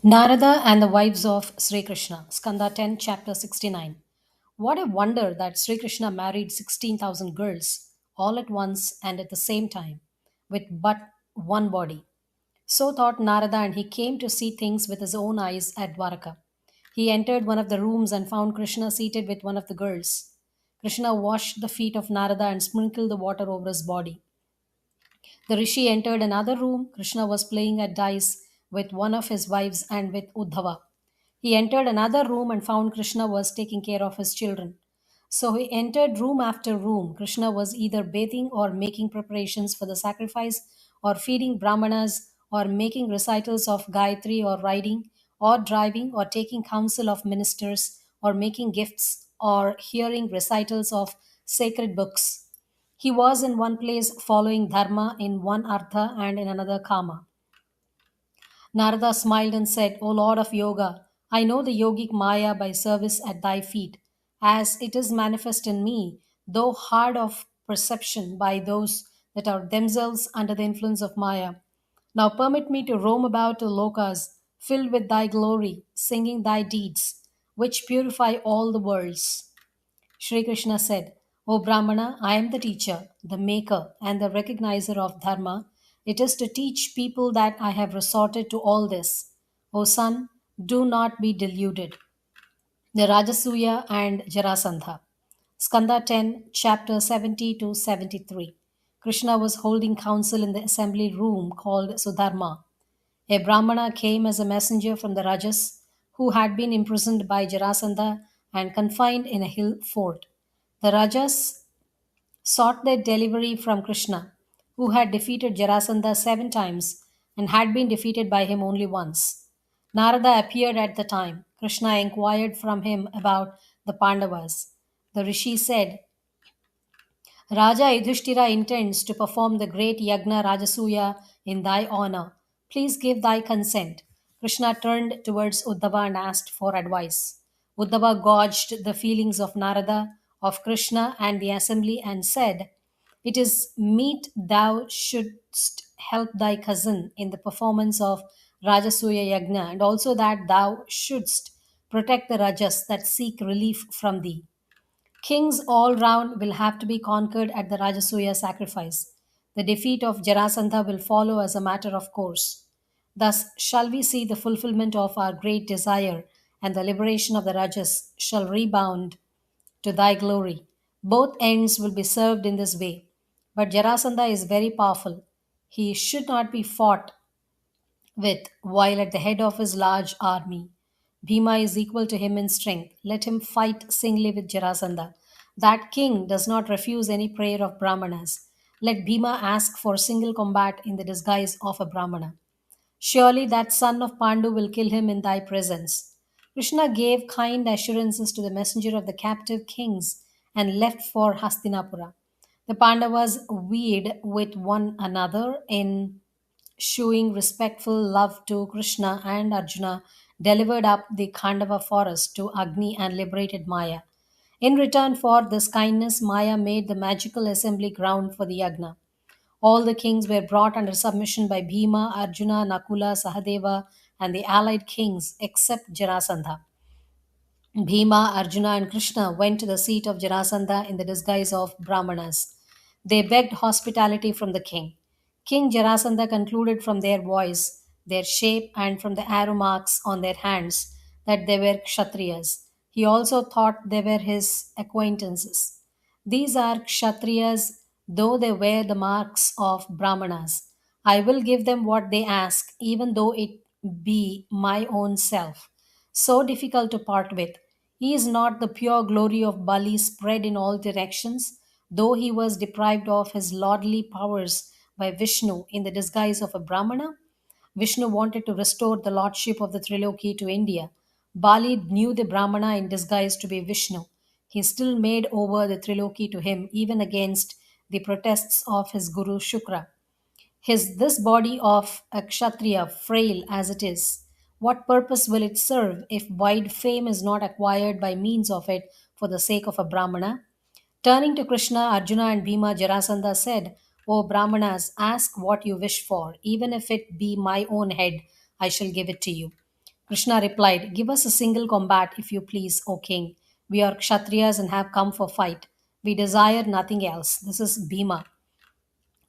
Narada and the Wives of Sri Krishna, Skanda 10, Chapter 69. What a wonder that Sri Krishna married 16,000 girls all at once and at the same time, with but one body. So thought Narada, and he came to see things with his own eyes at Dwaraka. He entered one of the rooms and found Krishna seated with one of the girls. Krishna washed the feet of Narada and sprinkled the water over his body. The rishi entered another room. Krishna was playing at dice with one of his wives and with Uddhava. He entered another room and found Krishna was taking care of his children. So he entered room after room. Krishna was either bathing or making preparations for the sacrifice, or feeding brahmanas, or making recitals of Gayatri, or riding, or driving, or taking counsel of ministers, or making gifts, or hearing recitals of sacred books. He was in one place following dharma, in one artha, and in another kama. Narada smiled and said, O Lord of Yoga, I know the yogic Maya by service at thy feet, as it is manifest in me, though hard of perception by those that are themselves under the influence of Maya. Now permit me to roam about the lokas, filled with thy glory, singing thy deeds, which purify all the worlds. Sri Krishna said, O Brahmana, I am the teacher, the maker, and the recognizer of Dharma. It is to teach people that I have resorted to all this. O son, do not be deluded. The Rajasuya and Jarasandha. Skanda 10, chapter 70 to 73. Krishna was holding council in the assembly room called Sudharma. A Brahmana came as a messenger from the Rajas, who had been imprisoned by Jarasandha and confined in a hill fort. The Rajas sought their delivery from Krishna, who had defeated Jarasandha 7 times and had been defeated by him only once. Narada appeared at the time. Krishna inquired from him about the Pandavas. The rishi said, Raja Yudhishthira intends to perform the great Yagna Rajasuya in thy honor. Please give thy consent. Krishna turned towards Uddhava and asked for advice. Uddhava gauged the feelings of Narada, of Krishna, and the assembly and said, It is meet thou shouldst help thy cousin in the performance of Rajasuya Yagna, and also that thou shouldst protect the Rajas that seek relief from thee. Kings all round will have to be conquered at the Rajasuya sacrifice. The defeat of Jarasandha will follow as a matter of course. Thus shall we see the fulfillment of our great desire, and the liberation of the Rajas shall rebound to thy glory. Both ends will be served in this way. But Jarasandha is very powerful. He should not be fought with while at the head of his large army. Bhima is equal to him in strength. Let him fight singly with Jarasandha. That king does not refuse any prayer of Brahmanas. Let Bhima ask for single combat in the disguise of a Brahmana. Surely that son of Pandu will kill him in thy presence. Krishna gave kind assurances to the messenger of the captive kings and left for Hastinapura. The Pandavas vied with one another in showing respectful love to Krishna, and Arjuna delivered up the Khandava forest to Agni and liberated Maya. In return for this kindness, Maya made the magical assembly ground for the yagna. All the kings were brought under submission by Bhima, Arjuna, Nakula, Sahadeva, and the allied kings except Jarasandha. Bhima, Arjuna, and Krishna went to the seat of Jarasandha in the disguise of Brahmanas. They begged hospitality from the king. King Jarasandha concluded from their voice, their shape, and from the arrow marks on their hands that they were Kshatriyas. He also thought they were his acquaintances. These are Kshatriyas, though they wear the marks of Brahmanas. I will give them what they ask, even though it be my own self. So difficult to part with. He is not the pure glory of Bali spread in all directions, though he was deprived of his lordly powers by Vishnu in the disguise of a Brahmana. Vishnu wanted to restore the lordship of the Triloki to India. Bali knew the Brahmana in disguise to be Vishnu. He still made over the Triloki to him, even against the protests of his guru Shukra. His this body of a kshatriya, frail as it is, what purpose will it serve if wide fame is not acquired by means of it for the sake of a Brahmana? Turning to Krishna, Arjuna, and Bhima, Jarasandha said, O Brahmanas, ask what you wish for. Even if it be my own head, I shall give it to you. Krishna replied, "Give us a single combat, if you please, O king. We are Kshatriyas and have come for fight. We desire nothing else." This is Bhima.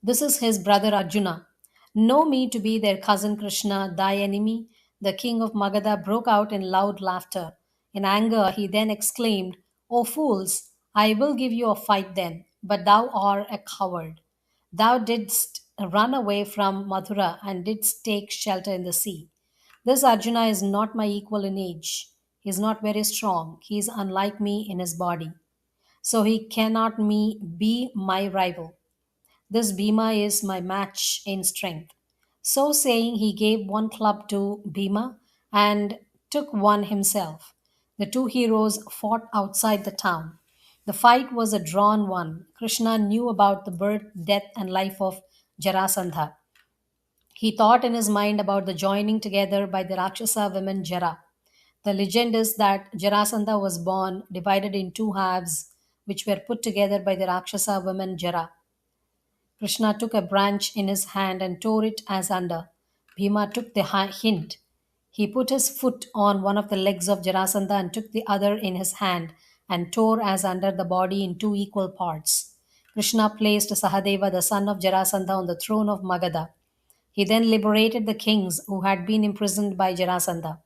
This is his brother Arjuna. Know me to be their cousin Krishna, thy enemy. The king of Magadha broke out in loud laughter. In anger, he then exclaimed, "O fools, I will give you a fight then, but thou art a coward. Thou didst run away from Mathura and didst take shelter in the sea. This Arjuna is not my equal in age. He is not very strong. He is unlike me in his body. So he cannot be my rival. This Bhima is my match in strength." So saying, he gave one club to Bhima and took one himself. The two heroes fought outside the town. The fight was a drawn one. Krishna knew about the birth, death, and life of Jarasandha. He thought in his mind about the joining together by the Rakshasa woman Jara. The legend is that Jarasandha was born divided in two halves, which were put together by the Rakshasa woman Jara. Krishna took a branch in his hand and tore it asunder. Bhima took the hint. He put his foot on one of the legs of Jarasandha and took the other in his hand and tore asunder the body in two equal parts. Krishna placed Sahadeva, the son of Jarasandha, on the throne of Magadha. He then liberated the kings who had been imprisoned by Jarasandha.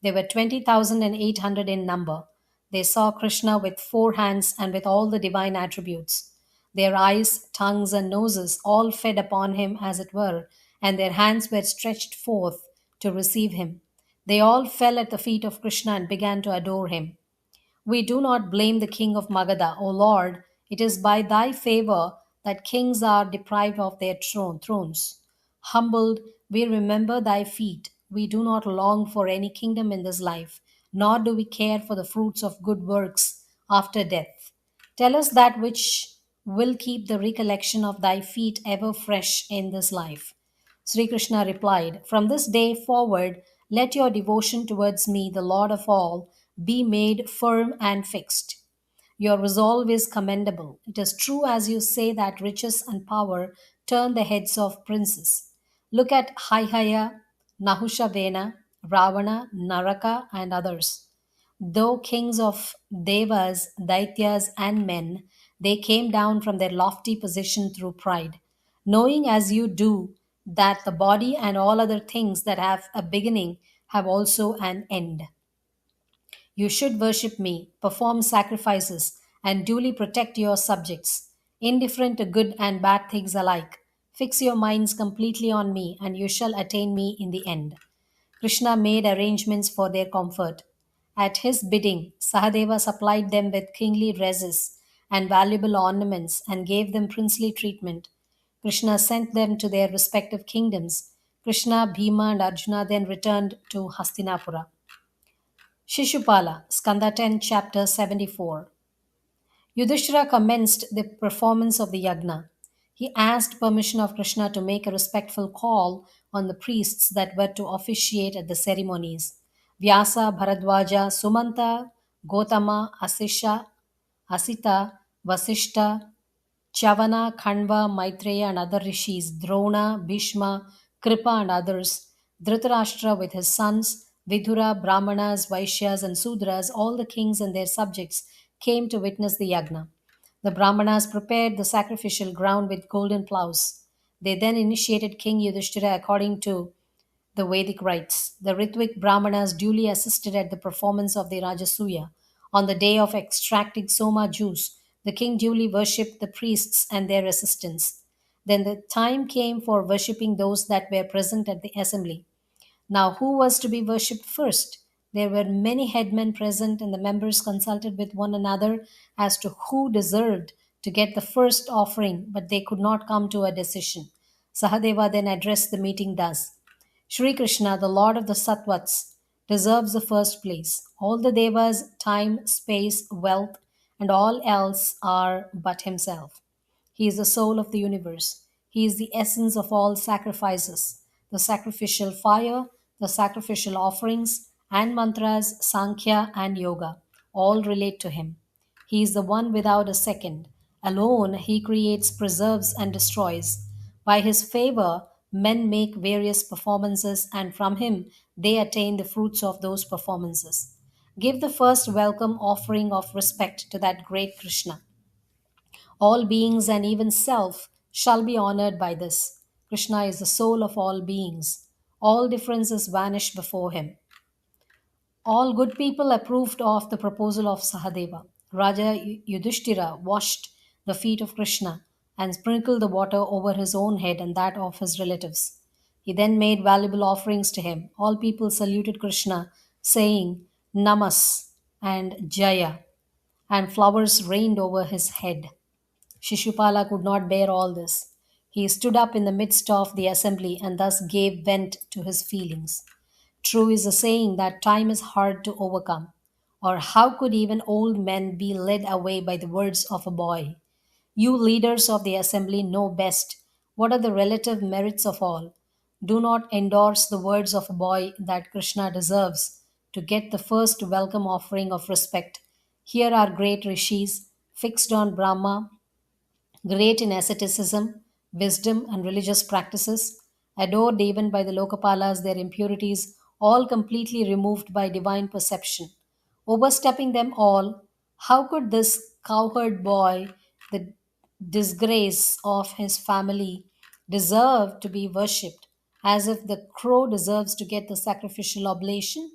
They were 20,800 in number. They saw Krishna with four hands and with all the divine attributes. Their eyes, tongues, and noses all fed upon him, as it were, and their hands were stretched forth to receive him. They all fell at the feet of Krishna and began to adore him. We do not blame the king of Magadha, O Lord. It is by thy favor that kings are deprived of their thrones. Humbled, we remember thy feet. We do not long for any kingdom in this life, nor do we care for the fruits of good works after death. Tell us that which will keep the recollection of thy feet ever fresh in this life. Sri Krishna replied, "From this day forward, let your devotion towards me, the Lord of all, be made firm and fixed. Your resolve is commendable. It is true as you say that riches and power turn the heads of princes. Look at Haihaya, Nahushavena, Ravana, Naraka, and others. Though kings of devas, daityas, and men, they came down from their lofty position through pride, knowing as you do that the body and all other things that have a beginning have also an end. You should worship me, perform sacrifices, and duly protect your subjects, indifferent to good and bad things alike. Fix your minds completely on me, and you shall attain me in the end." Krishna made arrangements for their comfort. At his bidding, Sahadeva supplied them with kingly dresses and valuable ornaments and gave them princely treatment. Krishna sent them to their respective kingdoms. Krishna, Bhima, and Arjuna then returned to Hastinapura. Shishupala, Skanda 10, chapter 74. Yudhishthira commenced the performance of the yagna. He asked permission of Krishna to make a respectful call on the priests that were to officiate at the ceremonies. Vyasa, Bharadwaja, Sumanta, Gotama, Asita, Vasishta, Chavana, Khanva, Maitreya, and other rishis, Drona, Bhishma, Kripa, and others, Dhritarashtra with his sons, Vidura, Brahmanas, Vaishyas, and Sudras, all the kings and their subjects came to witness the yagna. The Brahmanas prepared the sacrificial ground with golden plows. They then initiated King Yudhishthira according to the Vedic rites. The Ritvik Brahmanas duly assisted at the performance of the Rajasuya. On the day of extracting Soma juice, the king duly worshipped the priests and their assistants. Then the time came for worshipping those that were present at the assembly. Now, who was to be worshipped first? There were many headmen present, and the members consulted with one another as to who deserved to get the first offering, but they could not come to a decision. Sahadeva then addressed the meeting thus: Sri Krishna, the Lord of the Sattvats, deserves the first place. All the devas, time, space, wealth, and all else are but himself. He is the soul of the universe. He is the essence of all sacrifices, the sacrificial fire, the sacrificial offerings, and mantras, Sankhya, and Yoga. All relate to him. He is the one without a second. Alone, he creates, preserves, and destroys. By his favor, Men make various performances, and from him they attain the fruits of those performances. Give the first welcome offering of respect to that great Krishna. All beings and even self shall be honored by this. Krishna is the soul of all beings. All differences vanish before him. All good people approved of the proposal of Sahadeva. Raja Yudhishthira washed the feet of Krishna and sprinkled the water over his own head and that of his relatives. He then made valuable offerings to him. All people saluted Krishna, saying Namas and Jaya, and flowers rained over his head. Shishupala could not bear all this. He stood up in the midst of the assembly and thus gave vent to his feelings. True is the saying that time is hard to overcome. Or how could even old men be led away by the words of a boy? You leaders of the assembly know best what are the relative merits of all. Do not endorse the words of a boy that Krishna deserves to get the first welcome offering of respect. Here are great rishis fixed on Brahma, great in asceticism, wisdom, and religious practices, adored even by the Lokapalas, their impurities all completely removed by divine perception. Overstepping them all, how could this cowherd boy, the disgrace of his family, deserve to be worshipped, as if the crow deserves to get the sacrificial oblation?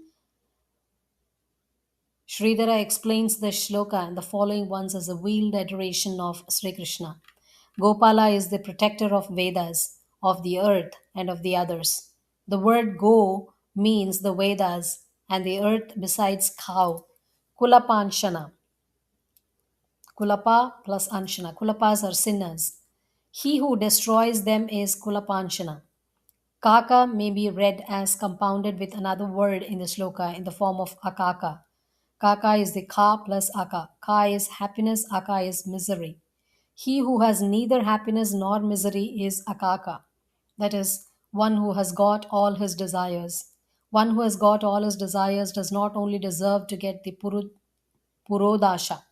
Sridhara explains the shloka and the following ones as a veiled adoration of Sri Krishna. Gopala is the protector of Vedas, of the earth, and of the others. The word go means the Vedas and the earth besides cow. Kulapanshana. Kulapa plus Anshana. Kulapas are sinners. He who destroys them is Kulapanshana. Kaka may be read as compounded with another word in the sloka in the form of akaka. Kaka is the ka plus aka. Ka is happiness, aka is misery. He who has neither happiness nor misery is akaka. That is, one who has got all his desires. One who has got all his desires does not only deserve to get the purodasha,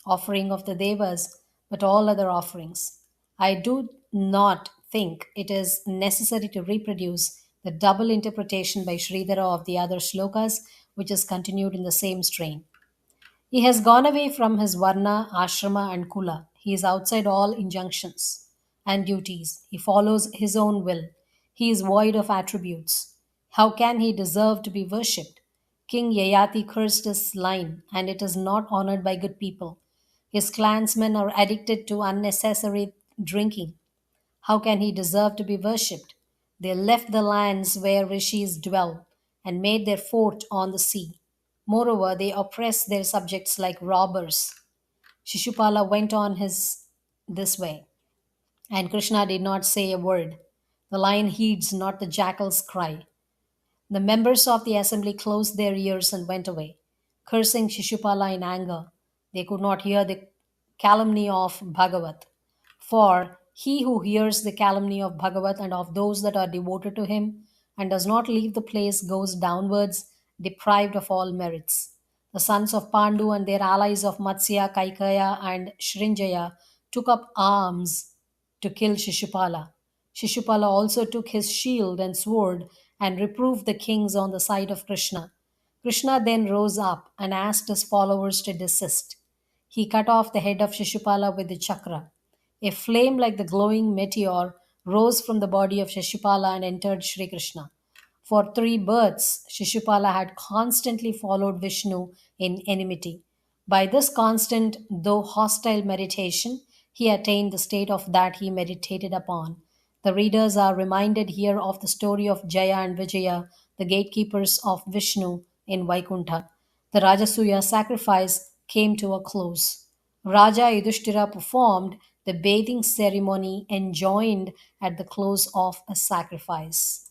offering of the devas, but all other offerings. I do not think it is necessary to reproduce the double interpretation by Sridhara of the other shlokas, which is continued in the same strain. He has gone away from his varna, ashrama, and kula. He is outside all injunctions and duties. He follows his own will. He is void of attributes. How can he deserve to be worshipped? King Yayati cursed his line, and it is not honored by good people. His clansmen are addicted to unnecessary drinking. How can he deserve to be worshipped? They left the lands where rishis dwell and made their fort on the sea. Moreover, they oppress their subjects like robbers. Shishupala went on his this way, and Krishna did not say a word. The lion heeds not the jackal's cry. The members of the assembly closed their ears and went away, cursing Shishupala in anger. They could not hear the calumny of Bhagavat. For he who hears the calumny of Bhagavat and of those that are devoted to him and does not leave the place goes downwards, deprived of all merits. The sons of Pandu and their allies of Matsya, Kaikaya, and Shrinjaya took up arms to kill Shishupala. Shishupala also took his shield and sword and reproved the kings on the side of Krishna. Krishna then rose up and asked his followers to desist. He cut off the head of Shishupala with the chakra. A flame like the glowing meteor rose from the body of Shishupala and entered Sri Krishna. For 3 births, Shishupala had constantly followed Vishnu in enmity. By this constant, though hostile meditation, he attained the state of that he meditated upon. The readers are reminded here of the story of Jaya and Vijaya, the gatekeepers of Vishnu in Vaikuntha. The Rajasuya sacrifice came to a close. Raja Yudhishthira performed the bathing ceremony enjoined at the close of a sacrifice.